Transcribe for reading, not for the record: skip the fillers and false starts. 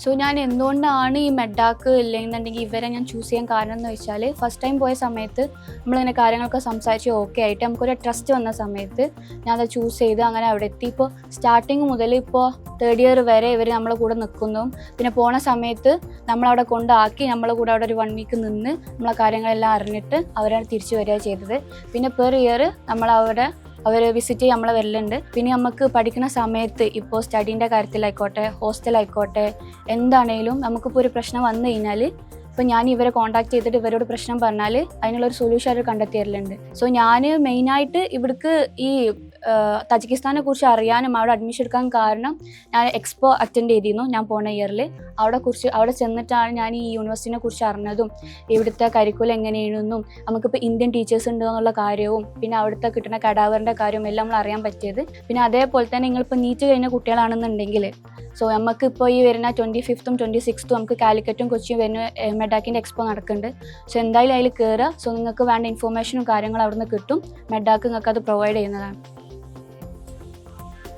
So ഞാൻ എന്തുകൊണ്ടാണ് ഈ മെഡാക്ക് ഇല്ലെന്നുണ്ടെങ്കിൽ ഇവരെ ഞാൻ ചൂസ് ചെയ്യാൻ കാരണം എന്ന് വെച്ചാൽ, ഫസ്റ്റ് ടൈം പോയ സമയത്ത് നമ്മളിങ്ങനെ കാര്യങ്ങളൊക്കെ സംസാരിച്ച് ഓക്കെ ആയിട്ട് നമുക്കൊരു ട്രസ്റ്റ് വന്ന സമയത്ത് ഞാനത് ചൂസ് ചെയ്ത് അങ്ങനെ അവിടെ എത്തി. ഇപ്പോൾ സ്റ്റാർട്ടിങ് മുതൽ ഇപ്പോൾ 3rd ഇയർ വരെ ഇവർ നമ്മളെ കൂടെ നിൽക്കുന്നതും പിന്നെ പോണ സമയത്ത് നമ്മളവിടെ കൊണ്ടാക്കി നമ്മളെ കൂടെ അവിടെ ഒരു 1 വീക്ക് നിന്ന് നമ്മളെ കാര്യങ്ങളെല്ലാം അറിഞ്ഞിട്ട് അവരാണ് തിരിച്ചു വരിക ചെയ്തത്. പിന്നെ പെർ ഇയർ അവർ വിസിറ്റ് ചെയ്യാൻ നമ്മളെ വരലുണ്ട്. പിന്നെ നമുക്ക് പഠിക്കുന്ന സമയത്ത് ഇപ്പോൾ സ്റ്റഡീൻ്റെ കാര്യത്തിലായിക്കോട്ടെ ഹോസ്റ്റലായിക്കോട്ടെ എന്താണേലും നമുക്കിപ്പോൾ ഒരു പ്രശ്നം വന്നു കഴിഞ്ഞാൽ ഇപ്പോൾ ഞാൻ ഇവരെ കോൺടാക്ട് ചെയ്തിട്ട് ഇവരോട് പ്രശ്നം പറഞ്ഞാൽ അതിനുള്ളൊരു സൊല്യൂഷൻ അവർ കണ്ടെത്തി തരലുണ്ട്. സോ ഞാൻ മെയിനായിട്ട് ഇവിടേക്ക് ഈ തജിക്കിസ്ഥാനെ കുറിച്ച് അറിയാനും അവിടെ അഡ്മിഷൻ എടുക്കാൻ കാരണം ഞാൻ എക്സ്പോ അറ്റൻഡ് ചെയ്തിരുന്നു ഞാൻ പോണ ഇയറിൽ. അവിടെ ചെന്നിട്ടാണ് ഞാൻ ഈ യൂണിവേഴ്സിറ്റിനെ കുറിച്ച് അറിഞ്ഞതും ഇവിടുത്തെ കരിക്കുലം എങ്ങനെയാണെന്നും നമുക്കിപ്പോൾ ഇന്ത്യൻ ടീച്ചേഴ്സ് ഉണ്ട് എന്നുള്ള കാര്യവും പിന്നെ അവിടുത്തെ കിട്ടുന്ന കടാവറിൻ്റെ കാര്യവും എല്ലാം നമ്മൾ അറിയാൻ പറ്റിയത്. പിന്നെ അതേപോലെ തന്നെ നിങ്ങളിപ്പോൾ നീറ്റ് കഴിഞ്ഞ കുട്ടികളാണെന്നുണ്ടെങ്കിൽ സോ നമുക്കിപ്പോൾ ഈ വരുന്ന 25th 26th നമുക്ക് കാലിക്കറ്റും കൊച്ചിയും വരുന്ന മെഡാക്കിൻ്റെ എക്സ്പോ നടക്കുന്നുണ്ട്. സോ എന്തായാലും അതിൽ കയറുക. സോ നിങ്ങൾക്ക് വേണ്ട ഇൻഫോർമേഷനും കാര്യങ്ങളും അവിടെ നിന്ന് കിട്ടും. മെഡാക്ക് നിങ്ങൾക്ക് അത് പ്രൊവൈഡ് ചെയ്യുന്നതാണ്.